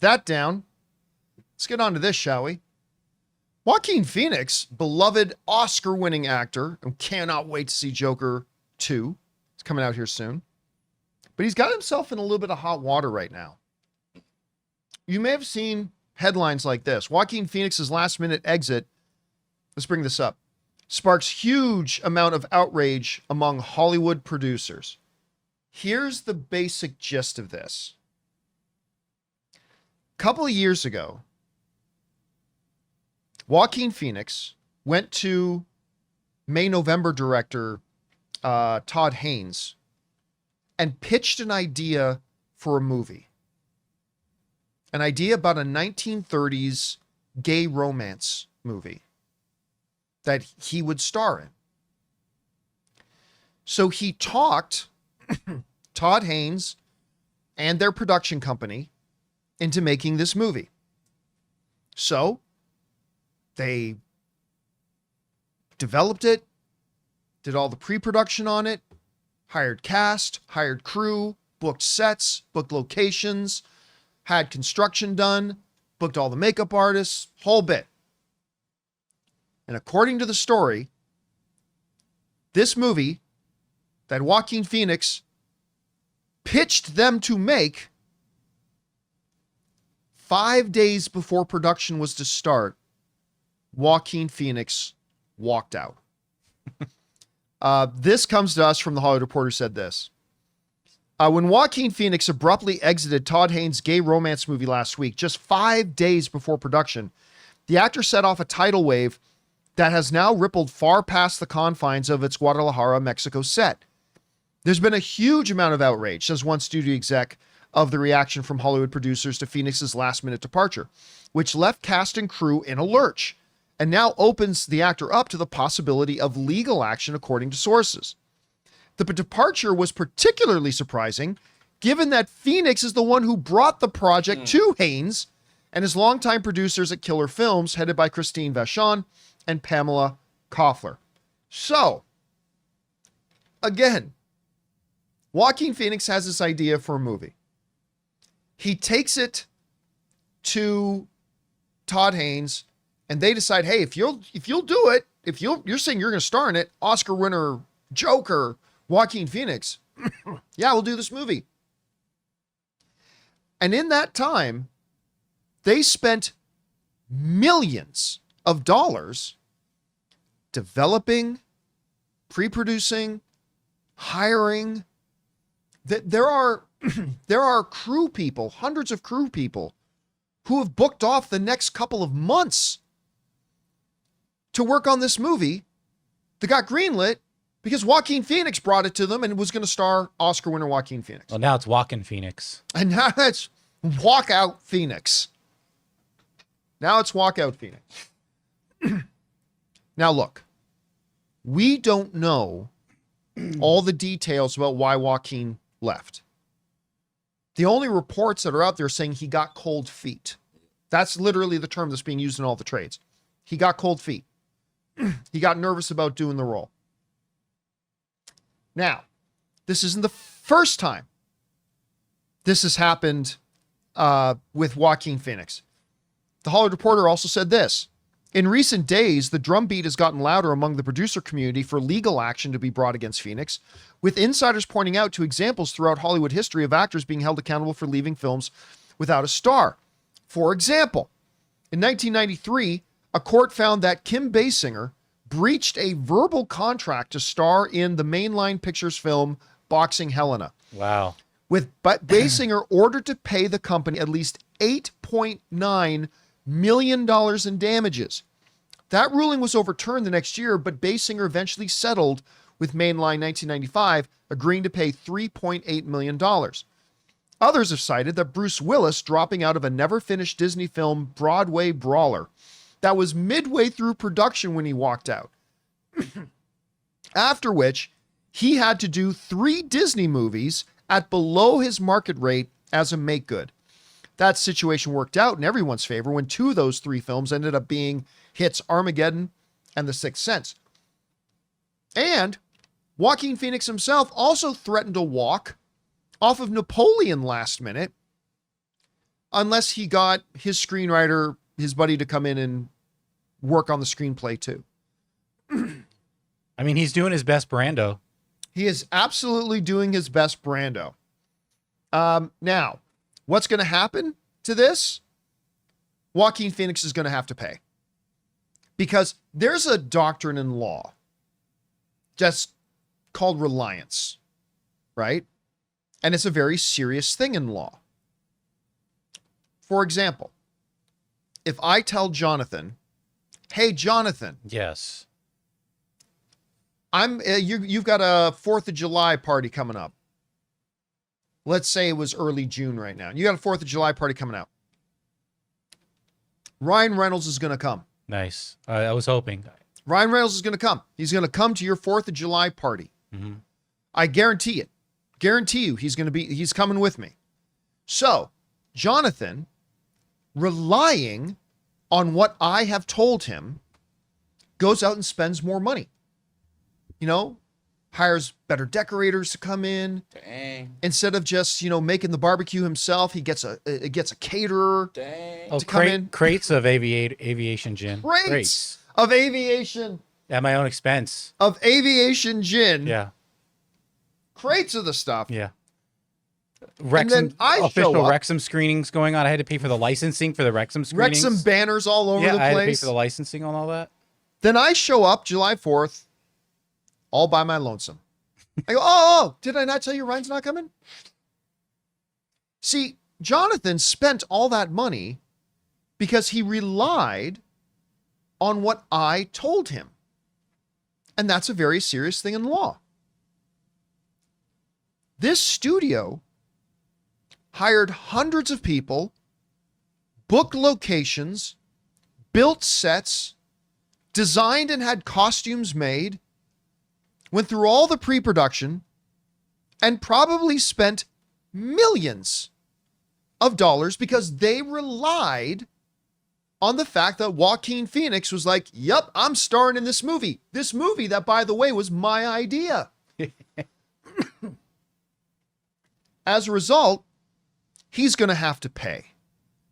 that down. Let's get on to this, shall we? Joaquin Phoenix, beloved Oscar-winning actor, and cannot wait to see Joker 2. It's coming out here soon. But he's got himself in a little bit of hot water right now. You may have seen headlines like this. Joaquin Phoenix's last-minute exit, let's bring this up, sparks huge amount of outrage among Hollywood producers. Here's the basic gist of this. A couple of years ago, Joaquin Phoenix went to May-November director Todd Haynes and pitched an idea for a movie. An idea about a 1930s gay romance movie that he would star in. So he talked Todd Haynes and their production company into making this movie. So they developed it, did all the pre-production on it, hired cast, hired crew, booked sets, booked locations, had construction done, booked all the makeup artists, whole bit. And according to the story, this movie that Joaquin Phoenix pitched them to make 5 days before production was to start, Joaquin Phoenix walked out. This comes to us from The Hollywood Reporter, said this. When Joaquin Phoenix abruptly exited Todd Haynes' gay romance movie last week, just 5 days before production, the actor set off a tidal wave that has now rippled far past the confines of its Guadalajara, Mexico set. There's been a huge amount of outrage, says one studio exec, of the reaction from Hollywood producers to Phoenix's last-minute departure, which left cast and crew in a lurch, and now opens the actor up to the possibility of legal action, according to sources. The departure was particularly surprising, given that Phoenix is the one who brought the project to Haynes and his longtime producers at Killer Films, headed by Christine Vachon and Pamela Koffler. So, again, Joaquin Phoenix has this idea for a movie. He takes it to Todd Haynes, and they decide, hey, if you'll do it, if you're saying you're going to star in it, Oscar winner, Joker, Joaquin Phoenix, yeah, we'll do this movie. And in that time, they spent millions of dollars developing, pre-producing, hiring. There are crew people, hundreds of crew people, who have booked off the next couple of months to work on this movie that got greenlit because Joaquin Phoenix brought it to them and was going to star Oscar winner Joaquin Phoenix. Well, now it's Joaquin Phoenix. And now that's Walkout Phoenix. Now it's Walkout Phoenix. Now look, we don't know all the details about why Joaquin left. The only reports that are out there saying he got cold feet. That's literally the term that's being used in all the trades. He got cold feet. He got nervous about doing the role. Now, this isn't the first time this has happened with Joaquin Phoenix. The Hollywood Reporter also said this. In recent days, the drumbeat has gotten louder among the producer community for legal action to be brought against Phoenix, with insiders pointing out to examples throughout Hollywood history of actors being held accountable for leaving films without a star. For example, in 1993, a court found that Kim Basinger breached a verbal contract to star in the Mainline Pictures film Boxing Helena. Wow. With Basinger ordered to pay the company at least $8.9 million in damages. That ruling was overturned the next year, but Basinger eventually settled with Mainline 1995, agreeing to pay $3.8 million. Others have cited that Bruce Willis dropping out of a never-finished Disney film Broadway Brawler that was midway through production when he walked out. After which, he had to do 3 Disney movies at below his market rate as a make-good. That situation worked out in everyone's favor when 2 of those 3 films ended up being hits, Armageddon and The Sixth Sense. And Joaquin Phoenix himself also threatened to walk off of Napoleon last minute unless he got his screenwriter, his buddy, to come in and work on the screenplay too. I mean, he's doing his best Brando. He is absolutely doing his best Brando. Now, what's going to happen to this? Joaquin Phoenix is going to have to pay. Because there's a doctrine in law just called reliance, right? And it's a very serious thing in law. For example, if I tell Jonathan, hey, Jonathan. Yes. You've got a 4th of July party coming up. Let's say it was early June right now. You got a 4th of July party coming out. Ryan Reynolds is going to come. Nice. I was hoping. Ryan Reynolds is going to come. He's going to come to your 4th of July party. Mm-hmm. I guarantee it. Guarantee you he's coming with me. So, Jonathan, relying on what I have told him, goes out and spends more money. You know, hires better decorators to come in. Dang. Instead of just, making the barbecue himself, he gets a caterer. Dang. To come in. Crates of aviation gin. Crates of aviation. At my own expense. Of aviation gin. Yeah. Crates of the stuff. Yeah. Official Wrexham screenings going on. I had to pay for the licensing for the Wrexham screenings. Wrexham banners all over the place. I had to pay for the licensing on all that. Then I show up July 4th, all by my lonesome. I go, oh, did I not tell you Ryan's not coming? See, Jonathan spent all that money because he relied on what I told him. And that's a very serious thing in law. This studio hired hundreds of people, booked locations, built sets, designed and had costumes made, went through all the pre-production, and probably spent millions of dollars because they relied on the fact that Joaquin Phoenix was like, yep, I'm starring in this movie. This movie that, by the way, was my idea. As a result, he's going to have to pay.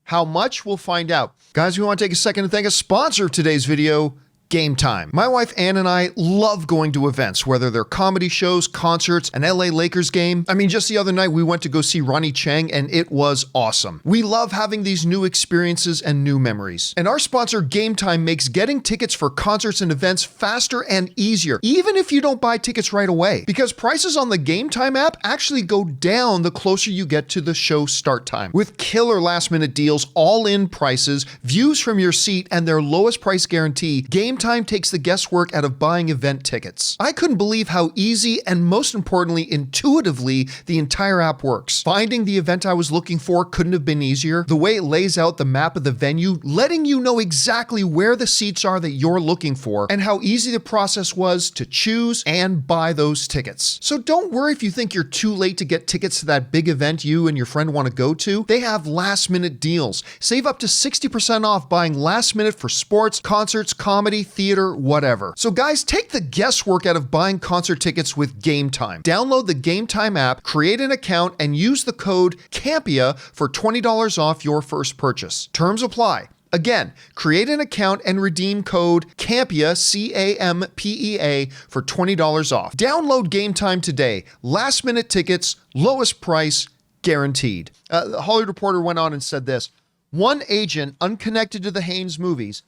How much? We'll find out. Guys, we want to take a second to thank a sponsor of today's video, Gametime. My wife Ann and I love going to events, whether they're comedy shows, concerts, an LA Lakers game. I mean, just the other night we went to go see Ronnie Chang and it was awesome. We love having these new experiences and new memories. And our sponsor Gametime makes getting tickets for concerts and events faster and easier, even if you don't buy tickets right away. Because prices on the Gametime app actually go down the closer you get to the show start time. With killer last minute deals, all-in prices, views from your seat, and their lowest price guarantee, Gametime takes the guesswork out of buying event tickets. I couldn't believe how easy and, most importantly, intuitively the entire app works. Finding the event I was looking for couldn't have been easier. The way it lays out the map of the venue, letting you know exactly where the seats are that you're looking for, and how easy the process was to choose and buy those tickets. So don't worry if you think you're too late to get tickets to that big event you and your friend want to go to. They have last minute deals. Save up to 60% off buying last minute for sports, concerts, comedy, theater, whatever. So guys, take the guesswork out of buying concert tickets with Gametime. Download the Gametime app, create an account, and use the code Campea for $20 off your first purchase. Terms apply. Again, create an account and redeem code CAMPEA, C-A-M-P-E-A, for $20 off. Download Gametime today. Last minute tickets, lowest price, guaranteed. The Hollywood Reporter went on and said this: one agent unconnected to the Haynes movies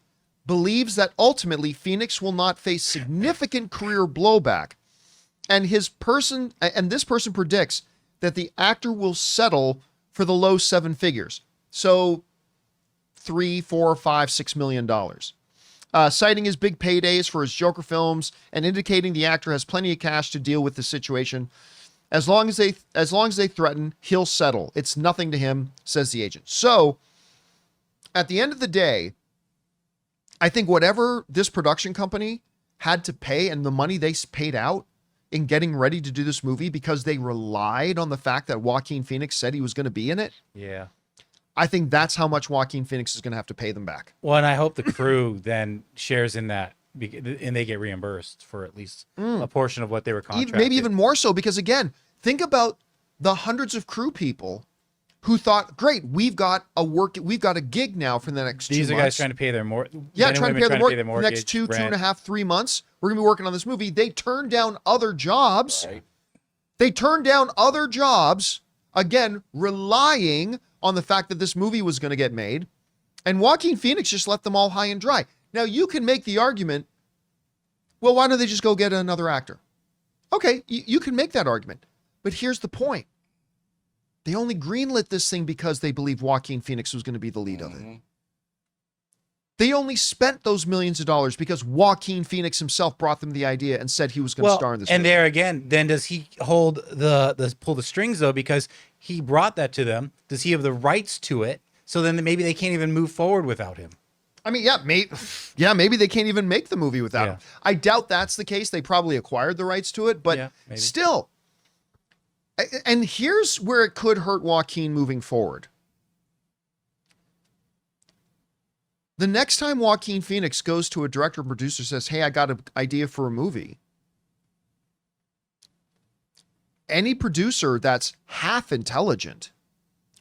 believes that ultimately Phoenix will not face significant career blowback, and this person predicts that the actor will settle for the low 7 figures. So $3, $4, $5, $6 million. Citing his big paydays for his Joker films and indicating the actor has plenty of cash to deal with the situation. As long as they threaten, he'll settle. It's nothing to him, says the agent. So at the end of the day, I think whatever this production company had to pay and the money they paid out in getting ready to do this movie because they relied on the fact that Joaquin Phoenix said he was going to be in it. Yeah. I think that's how much Joaquin Phoenix is going to have to pay them back. Well, and I hope the crew then shares in that and they get reimbursed for at least a portion of what they were contracted. Maybe even more so because, again, think about the hundreds of crew people who thought, great, we've got a gig now for the next 2 months. These are guys trying to pay their mortgage. Yeah, trying to pay their mortgage. The mortgage. Next two rent. and a half, 3 months, we're going to be working on this movie. They turned down other jobs. Right. They turned down other jobs, again, relying on the fact that this movie was going to get made. And Joaquin Phoenix just left them all high and dry. Now, you can make the argument, well, why don't they just go get another actor? Okay, you can make that argument. But here's the point. They only greenlit this thing because they believed Joaquin Phoenix was going to be the lead of it. They only spent those millions of dollars because Joaquin Phoenix himself brought them the idea and said he was going to star in this and movie. there again, then does he hold pull the strings though? Because he brought that to them. Does he have the rights to it? So then maybe they can't even move forward without him. I mean, maybe they can't even make the movie without him. I doubt that's the case. They probably acquired the rights to it, but still. And here's where it could hurt Joaquin moving forward. The next time Joaquin Phoenix goes to a director or producer and says, hey, I got an idea for a movie, any producer that's half intelligent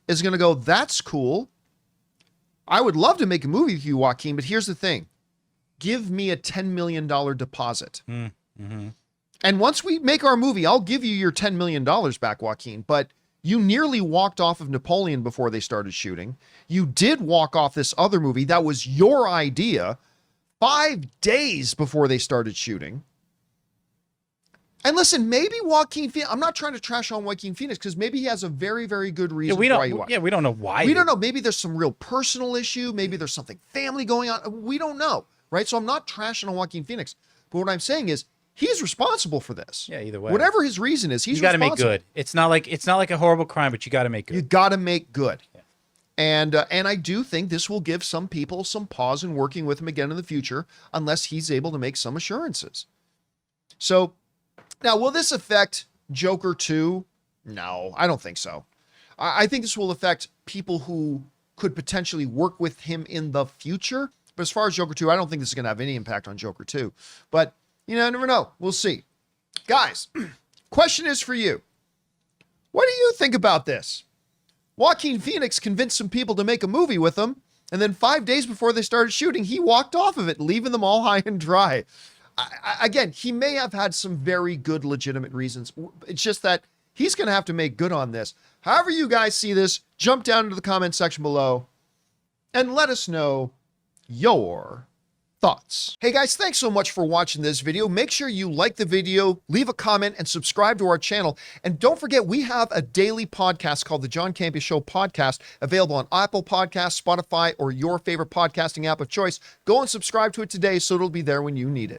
is going to go, that's cool. I would love to make a movie with you, Joaquin, but here's the thing. Give me a $10 million deposit. Mm-hmm. And once we make our movie, I'll give you your $10 million back, Joaquin. But you nearly walked off of Napoleon before they started shooting. You did walk off this other movie that was your idea 5 days before they started shooting. And listen, maybe Joaquin Phoenix, I'm not trying to trash on Joaquin Phoenix because maybe he has a very, very good reason why you watch. Yeah, we don't know why. We don't know. Maybe there's some real personal issue. Maybe there's something family going on. We don't know, right? So I'm not trashing on Joaquin Phoenix. But what I'm saying is he's responsible for this. Yeah, either way. Whatever his reason is, he's responsible. You got to responsible. make good. It's not like a horrible crime, but you got to make good. You got to make good. Yeah. And I do think this will give some people some pause in working with him again in the future, unless he's able to make some assurances. So now, will this affect Joker 2? No, I don't think so. I think this will affect people who could potentially work with him in the future. But as far as Joker 2, I don't think this is going to have any impact on Joker 2. But, I never know. We'll see. Guys, question is for you. What do you think about this? Joaquin Phoenix convinced some people to make a movie with him, and then 5 days before they started shooting, he walked off of it, leaving them all high and dry. Again, he may have had some very good legitimate reasons. It's just that he's going to have to make good on this. However you guys see this, jump down into the comment section below and let us know your thoughts. Hey guys, thanks so much for watching this video. Make sure you like the video, leave a comment, and subscribe to our channel. And don't forget, we have a daily podcast called the John Campea Show podcast, available on Apple Podcasts, Spotify, or your favorite podcasting app of choice. Go and subscribe to it today so it'll be there when you need it.